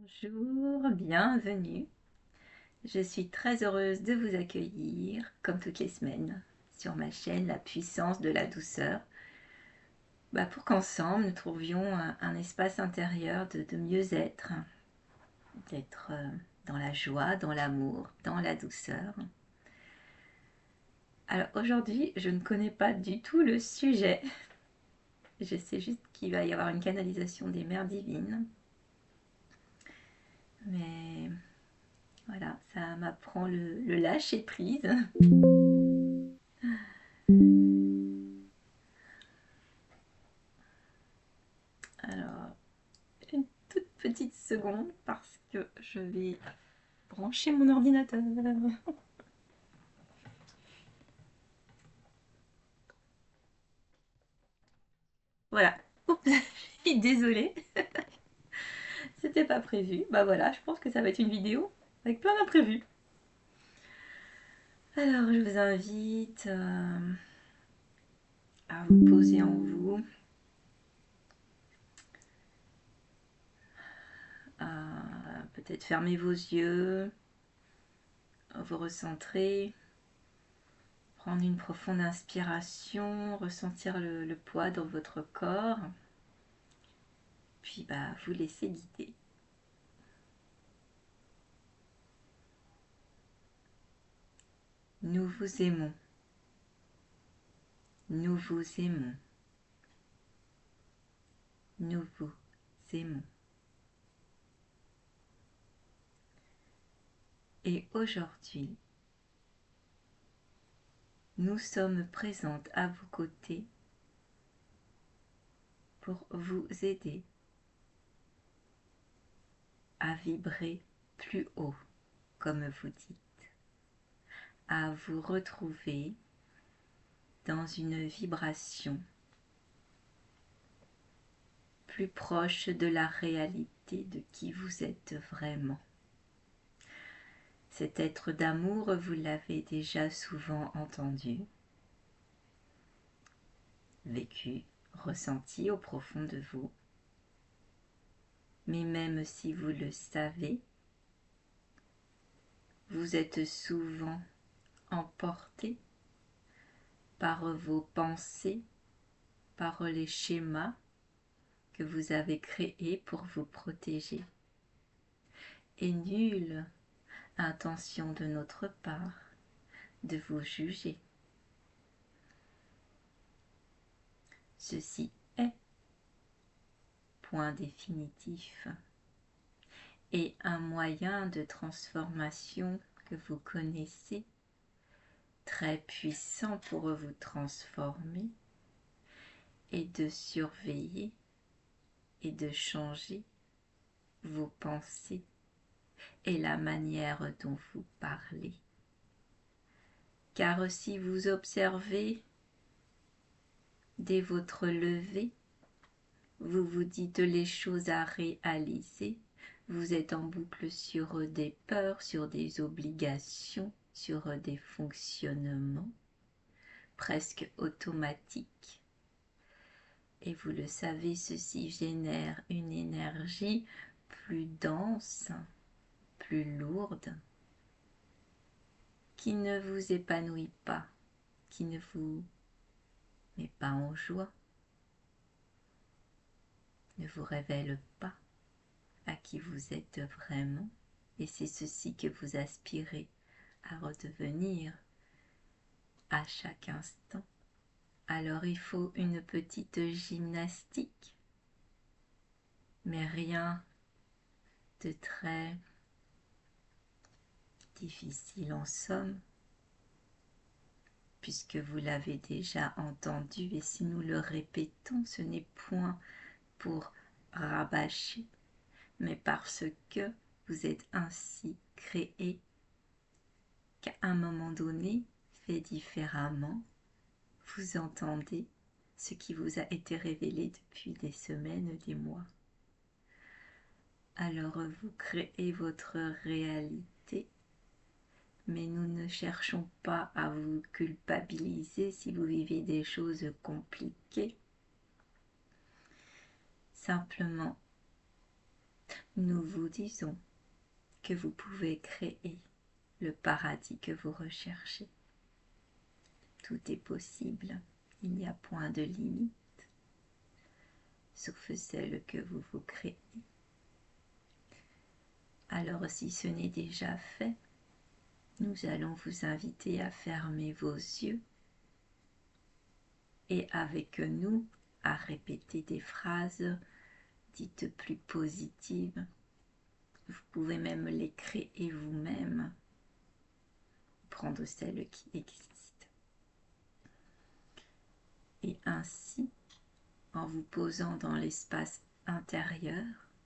Bonjour, bienvenue. Je suis très heureuse de vous accueillir, comme toutes les semaines, sur ma chaîne La Puissance de la Douceur, pour qu'ensemble nous trouvions un espace intérieur de mieux-être, d'être dans la joie, dans l'amour, dans la douceur. Alors aujourd'hui, je ne connais pas du tout le sujet. Je sais juste qu'il va y avoir une canalisation des mères divines. Mais voilà, ça m'apprend le lâcher-prise. Alors, une toute petite seconde parce que je vais brancher mon ordinateur. Voilà. Oups, je suis désolée. C'était pas prévu. Bah voilà, je pense que ça va être une vidéo avec plein d'imprévus. Alors, je vous invite à vous poser en vous, à peut-être fermer vos yeux, vous recentrer, prendre une profonde inspiration, ressentir le poids dans votre corps, puis vous laisser guider. Nous vous aimons. Nous vous aimons. Nous vous aimons. Et aujourd'hui, nous sommes présentes à vos côtés pour vous aider à vibrer plus haut, comme vous dites, à vous retrouver dans une vibration plus proche de la réalité de qui vous êtes vraiment. Cet être d'amour, vous l'avez déjà souvent entendu, vécu, ressenti au profond de vous. Mais même si vous le savez, vous êtes souvent emporté par vos pensées, par les schémas que vous avez créés pour vous protéger. Et nulle intention de notre part de vous juger. Ceci est point définitif et un moyen de transformation que vous connaissez, très puissant pour vous transformer et de surveiller et de changer vos pensées et la manière dont vous parlez. Car si vous observez dès votre lever, vous vous dites les choses à réaliser, vous êtes en boucle sur des peurs, sur des obligations, sur des fonctionnements presque automatiques. Et vous le savez, ceci génère une énergie plus dense, plus lourde, qui ne vous épanouit pas, qui ne vous met pas en joie, ne vous révèle pas à qui vous êtes vraiment, et c'est ceci que vous aspirez à redevenir à chaque instant. Alors il faut une petite gymnastique, mais rien de très difficile en somme, puisque vous l'avez déjà entendu, et si nous le répétons, ce n'est point pour rabâcher, mais parce que vous êtes ainsi créé qu'à un moment donné, fait différemment, vous entendez ce qui vous a été révélé depuis des semaines, des mois. Alors vous créez votre réalité, mais nous ne cherchons pas à vous culpabiliser si vous vivez des choses compliquées. Simplement, nous vous disons que vous pouvez créer le paradis que vous recherchez. Tout est possible, il n'y a point de limite, sauf celle que vous vous créez. Alors si ce n'est déjà fait, nous allons vous inviter à fermer vos yeux et avec nous à répéter des phrases dites plus positives. Vous pouvez même les créer vous-même, prendre celles qui existent. Et ainsi, en vous posant dans l'espace intérieur,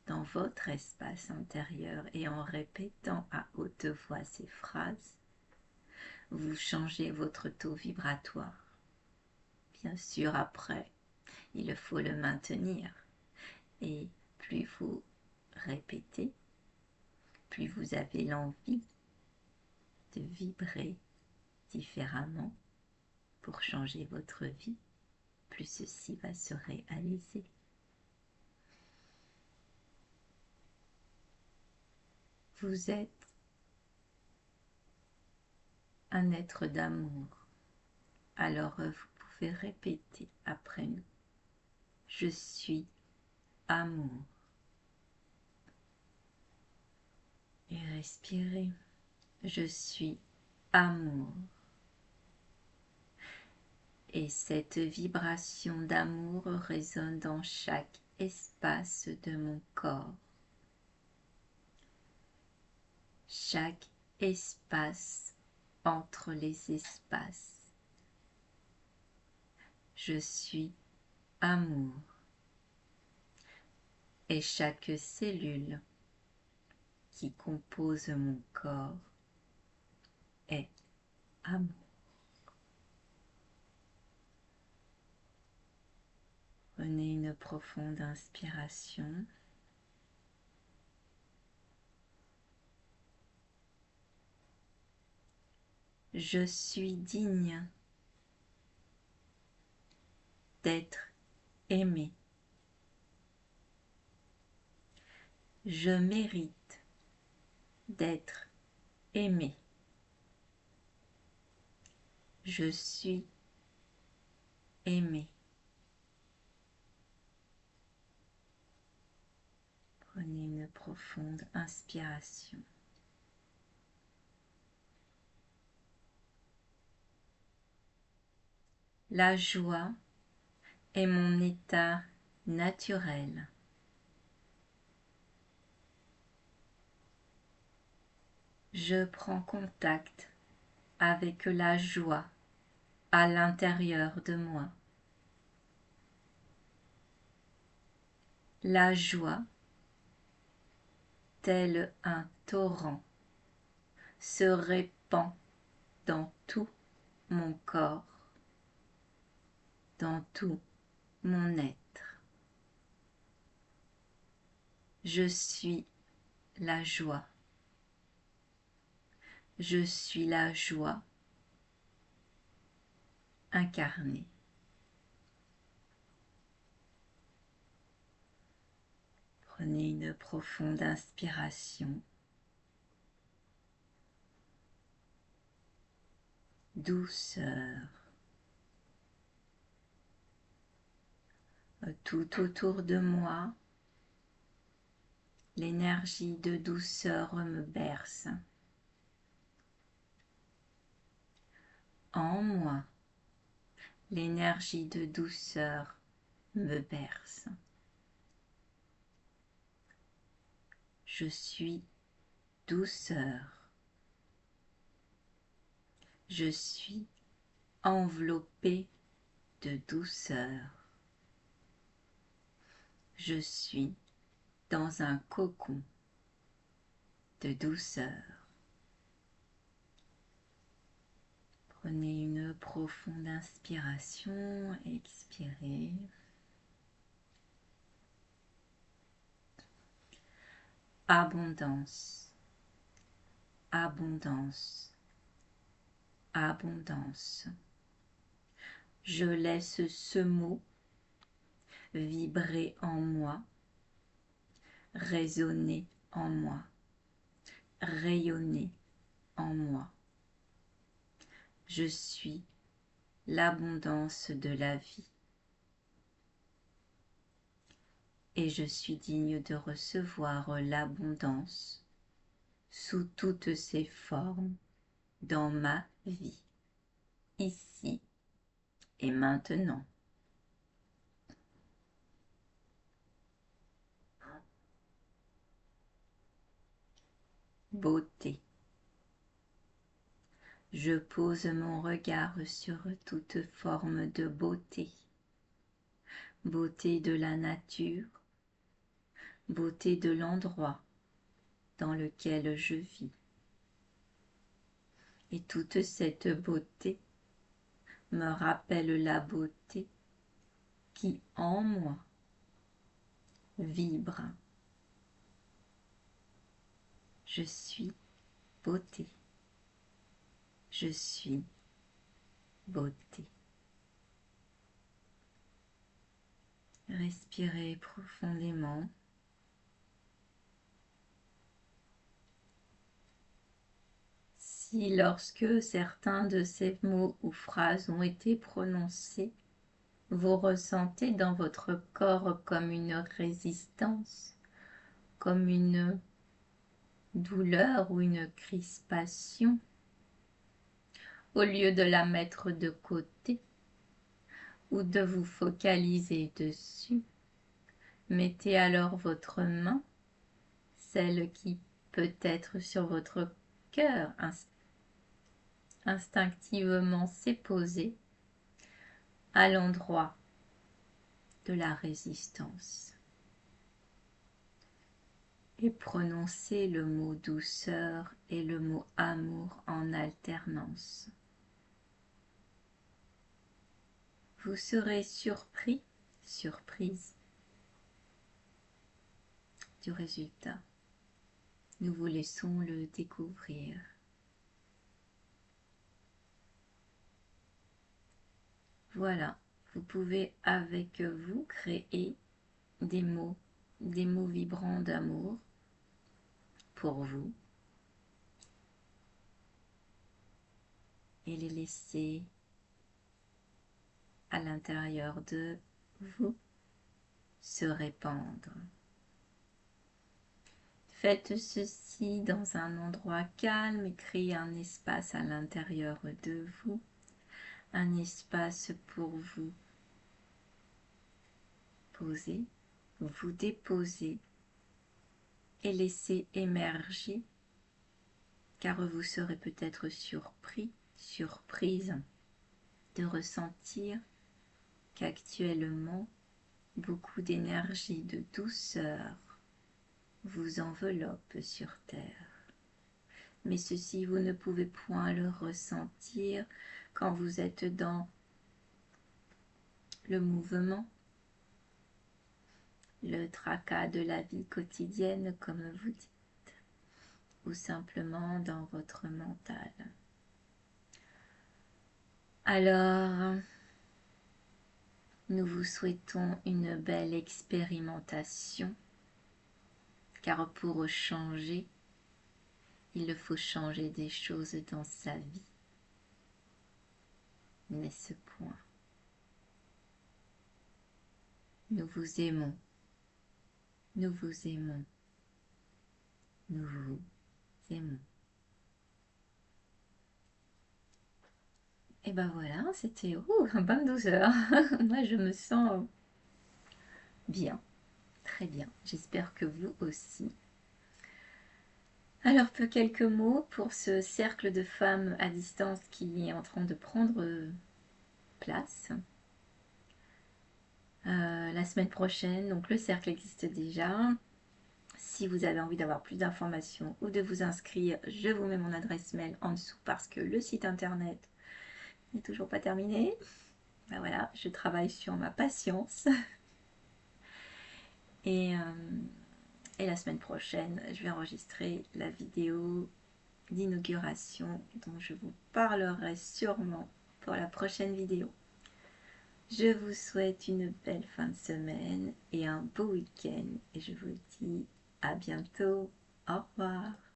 dans votre espace intérieur et en répétant à haute voix ces phrases, vous changez votre taux vibratoire. Bien sûr, après, il faut le maintenir. Et plus vous répétez, plus vous avez l'envie de vibrer différemment pour changer votre vie, plus ceci va se réaliser. Vous êtes un être d'amour. Alors vous pouvez répéter après nous. Je suis amour. Et respirez. Je suis amour. Et cette vibration d'amour résonne dans chaque espace de mon corps. Chaque espace entre les espaces. Je suis amour. Et chaque cellule qui compose mon corps est amour. Prenez une profonde inspiration. Je suis digne d'être aimé. Je mérite d'être aimé. Je suis aimé. Prenez une profonde inspiration. La joie est mon état naturel. Je prends contact avec la joie à l'intérieur de moi. La joie, tel un torrent, se répand dans tout mon corps, dans tout mon être. Je suis la joie. Je suis la joie incarnée. Prenez une profonde inspiration. Douceur. Tout autour de moi, l'énergie de douceur me berce. En moi, l'énergie de douceur me berce. Je suis douceur. Je suis enveloppée de douceur. Je suis dans un cocon de douceur. Prenez une profonde inspiration, expirez. Abondance, abondance, abondance. Je laisse ce mot vibrer en moi résonner en moi, rayonner en moi. Je suis l'abondance de la vie et je suis digne de recevoir l'abondance sous toutes ses formes dans ma vie, ici et maintenant. Beauté. Je pose mon regard sur toute forme de beauté. Beauté de la nature, beauté de l'endroit dans lequel je vis. Et toute cette beauté me rappelle la beauté qui en moi vibre. Je suis beauté. Je suis beauté. Respirez profondément. Si lorsque certains de ces mots ou phrases ont été prononcés, vous ressentez dans votre corps comme une résistance, comme une douleur ou une crispation, au lieu de la mettre de côté ou de vous focaliser dessus, mettez alors votre main, celle qui peut être sur votre cœur, instinctivement s'est posée à l'endroit de la résistance. Et prononcez le mot douceur et le mot amour en alternance. Vous serez surpris, surprise du résultat. Nous vous laissons le découvrir. Voilà, vous pouvez avec vous créer des mots vibrants d'amour pour vous et les laisser à l'intérieur de vous se répandre. Faites ceci dans un endroit calme et créez un espace à l'intérieur de vous, un espace pour vous poser, vous déposer et laisser émerger, car vous serez peut-être surpris, surprise de ressentir qu'actuellement beaucoup d'énergie, de douceur vous enveloppe sur terre. Mais ceci, vous ne pouvez point le ressentir quand vous êtes dans le mouvement, le tracas de la vie quotidienne, comme vous dites, ou simplement dans votre mental. Alors, nous vous souhaitons une belle expérimentation, car pour changer, il faut changer des choses dans sa vie. N'est-ce point? Nous vous aimons, nous vous aimons, nous vous aimons. Et ben voilà, c'était un bain de douceur. Moi, je me sens bien, très bien. J'espère que vous aussi. Alors, quelques mots pour ce cercle de femmes à distance qui est en train de prendre place. La semaine prochaine, donc le cercle existe déjà. Si vous avez envie d'avoir plus d'informations ou de vous inscrire, je vous mets mon adresse mail en dessous parce que le site internet n'est toujours pas terminé. Ben voilà, je travaille sur ma patience. Et la semaine prochaine, je vais enregistrer la vidéo d'inauguration dont je vous parlerai sûrement pour la prochaine vidéo. Je vous souhaite une belle fin de semaine et un beau week-end et je vous dis À bientôt. Au revoir.